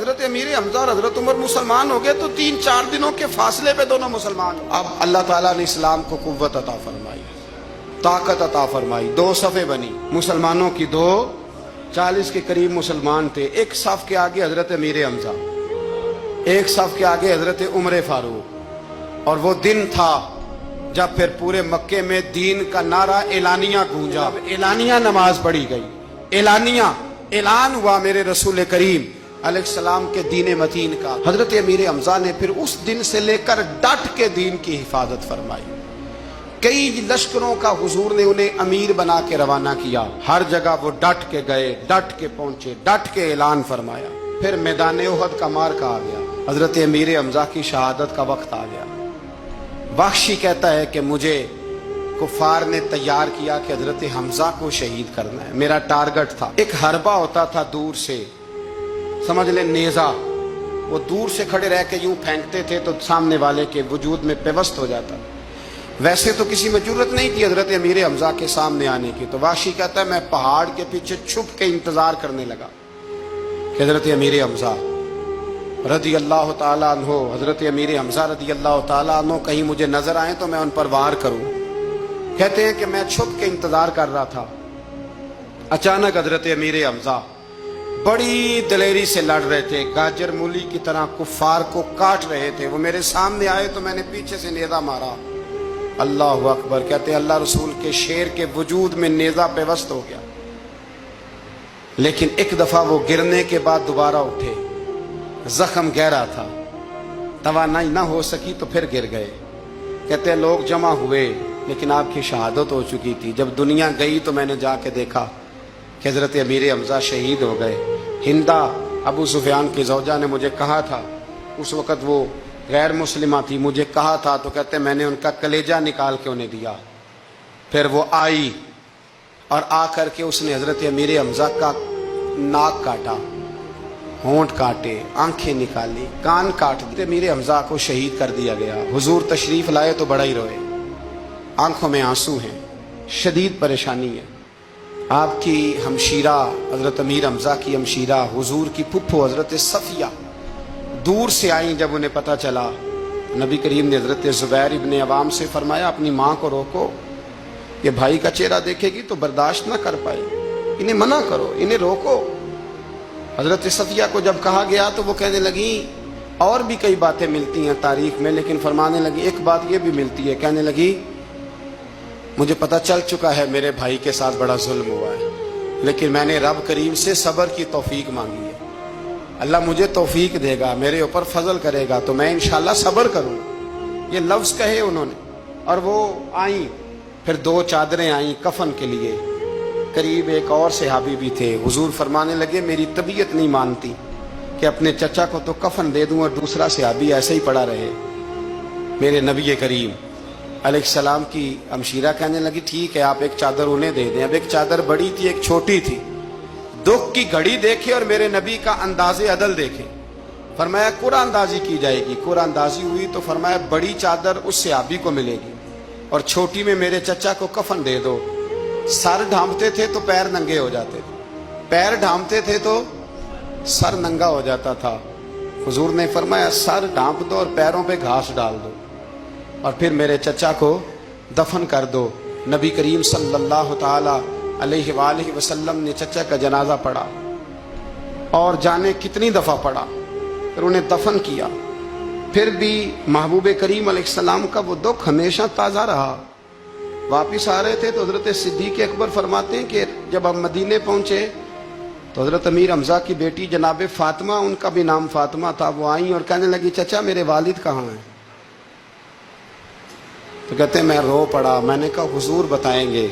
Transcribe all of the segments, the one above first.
حضرت امیر حمزہ اور حضرت عمر مسلمان ہو گئے تو 3-4 دنوں کے فاصلے پہ دونوں مسلمان ہو۔ اب اللہ تعالیٰ نے اسلام کو قوت عطا فرمائی، طاقت عطا فرمائی، 2 صفیں بنی مسلمانوں کی، 40 کے قریب مسلمان تھے۔ ایک صف کے آگے حضرت امیر حمزہ، ایک صف کے آگے حضرت عمر فاروق، اور وہ دن تھا جب پھر پورے مکے میں دین کا نعرہ اعلانیہ گونجا، اعلانیہ نماز پڑھی گئی، اعلانیہ اعلان ہوا میرے رسول کریم علیہ السلام کے دین متین کا۔ حضرت امیر حمزہ نے پھر اس دن سے لے کر ڈٹ کے دین کی حفاظت فرمائی۔ کئی لشکروں کا حضور نے انہیں امیر بنا کے روانہ کیا، ہر جگہ وہ ڈٹ کے گئے، ڈٹ کے پہنچے، ڈٹ کے اعلان فرمایا۔ پھر میدان احد کا مارکہ آ گیا، حضرت امیر حمزہ کی شہادت کا وقت آ گیا۔ وحشی کہتا ہے کہ مجھے کفار نے تیار کیا کہ حضرت حمزہ کو شہید کرنا ہے، میرا ٹارگٹ تھا۔ ایک حربہ ہوتا تھا دور سے، سمجھ لیں نیزہ، وہ دور سے کھڑے رہ کے یوں پھینکتے تھے تو سامنے والے کے وجود میں پیوست ہو جاتا۔ ویسے تو کسی میں جرت نہیں تھی حضرت امیر حمزہ کے سامنے آنے کی، تو وحشی کہتا ہے میں پہاڑ کے پیچھے چھپ کے انتظار کرنے لگا کہ حضرت امیر حمزہ رضی اللہ تعالیٰ عنہ، حضرت امیر حمزہ رضی اللہ تعالیٰ عنہ کہیں مجھے نظر آئیں تو میں ان پر وار کروں۔ کہتے ہیں کہ میں چھپ کے انتظار کر رہا تھا، اچانک حضرت امیر حمزہ بڑی دلیری سے لڑ رہے تھے، گاجر مولی کی طرح کفار کو کاٹ رہے تھے، وہ میرے سامنے آئے تو میں نے پیچھے سے نیزہ مارا۔ اللہ اکبر، کہتے ہیں اللہ رسول کے شیر کے وجود میں نیزہ پیوست ہو گیا، لیکن ایک دفعہ وہ گرنے کے بعد دوبارہ اٹھے، زخم گہرا تھا، توانائی نہ ہو سکی تو پھر گر گئے۔ کہتے ہیں لوگ جمع ہوئے لیکن آپ کی شہادت ہو چکی تھی۔ جب دنیا گئی تو میں نے جا کے دیکھا کہ حضرت امیر حمزہ شہید ہو گئے۔ ہندا ابو سفیان کی زوجہ نے مجھے کہا تھا، اس وقت وہ غیر مسلمہ تھی، مجھے کہا تھا، تو کہتے میں نے ان کا کلیجہ نکال کے انہیں دیا۔ پھر وہ آئی اور آ کر کے اس نے حضرت امیر حمزہ کا ناک کاٹا، ہونٹ کاٹے، آنکھیں نکالی، کان کاٹ دیے۔ امیر حمزہ کو شہید کر دیا گیا۔ حضور تشریف لائے تو بڑا ہی روئے، آنکھوں میں آنسو ہیں، شدید پریشانی ہے۔ آپ کی ہمشیرہ حضرت امیر حمزہ کی ہمشیرہ حضور کی پھپھو حضرت صفیہ دور سے آئیں۔ جب انہیں پتہ چلا، نبی کریم نے حضرت زبیر ابن عوام سے فرمایا اپنی ماں کو روکو، یہ بھائی کا چہرہ دیکھے گی تو برداشت نہ کر پائے، انہیں منع کرو، انہیں روکو۔ حضرت صفیہ کو جب کہا گیا تو وہ کہنے لگی اور بھی کئی باتیں ملتی ہیں تاریخ میں، لیکن فرمانے لگی ایک بات یہ بھی ملتی ہے، کہنے لگی مجھے پتہ چل چکا ہے میرے بھائی کے ساتھ بڑا ظلم ہوا ہے، لیکن میں نے رب کریم سے صبر کی توفیق مانگی ہے، اللہ مجھے توفیق دے گا، میرے اوپر فضل کرے گا تو میں انشاءاللہ صبر کروں۔ یہ لفظ کہے انہوں نے، اور وہ آئیں، پھر 2 چادریں آئیں کفن کے لیے۔ قریب ایک اور صحابی بھی تھے، حضور فرمانے لگے میری طبیعت نہیں مانتی کہ اپنے چچا کو تو کفن دے دوں اور دوسرا صحابی ایسے ہی پڑا رہے۔ میرے نبی کریم علیہ السلام کی ہمشیرہ کہنے لگی ٹھیک ہے آپ ایک چادر انہیں دے دیں۔ اب ایک چادر بڑی تھی ایک چھوٹی تھی، دکھ کی گھڑی دیکھے اور میرے نبی کا انداز عدل دیکھے، فرمایا قرآن اندازی کی جائے گی۔ قرآن اندازی ہوئی تو فرمایا بڑی چادر اس صحابی کو ملے گی اور چھوٹی میں میرے چچا کو کفن دے دو۔ سر ڈھانپتے تھے تو پیر ننگے ہو جاتے تھے، پیر ڈھانپتے تھے تو سر ننگا ہو جاتا تھا۔ حضور نے فرمایا سر ڈھانپ دو اور پیروں پہ گھاس ڈال دو اور پھر میرے چچا کو دفن کر دو۔ نبی کریم صلی اللہ تعالی علیہ وآلہ وسلم نے چچا کا جنازہ پڑھا اور جانے کتنی دفعہ پڑھا، پھر انہیں دفن کیا۔ پھر بھی محبوب کریم علیہ السلام کا وہ دکھ ہمیشہ تازہ رہا۔ واپس آ رہے تھے تو حضرت صدیق اکبر فرماتے ہیں کہ جب ہم مدینے پہنچے تو حضرت امیر حمزہ کی بیٹی جناب فاطمہ، ان کا بھی نام فاطمہ تھا، وہ آئیں اور کہنے لگی چچا میرے والد کہاں ہیں؟ تو کہتے ہیں میں رو پڑا، میں نے کہا حضور بتائیں گے۔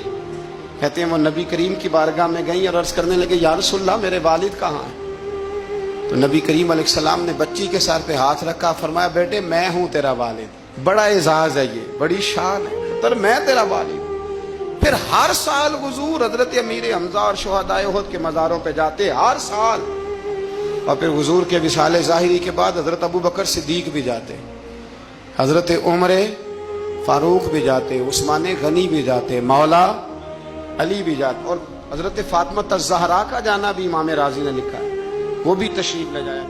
کہتے ہیں وہ نبی کریم کی بارگاہ میں گئیں اور عرض کرنے لگے یا رسول اللہ میرے والد کہاں ہیں؟ تو نبی کریم علیہ السلام نے بچی کے سر پہ ہاتھ رکھا، فرمایا بیٹے میں ہوں تیرا والد۔ بڑا اعزاز ہے، یہ بڑی شان ہے، پتر میں تیرا والد۔ پھر ہر سال حضور حضرت امیر حمزہ اور شہدائے احد کے مزاروں پہ جاتے، ہر سال۔ اور پھر حضور کے وصال ظاہری کے بعد حضرت ابو بکر صدیق بھی جاتے، حضرت عمر فاروق بھی جاتے، عثمان غنی بھی جاتے، مولا علی بھی جاتے، اور حضرت فاطمہ الزہرا کا جانا بھی امام رازی نے لکھا ہے، وہ بھی تشریف لے جایا۔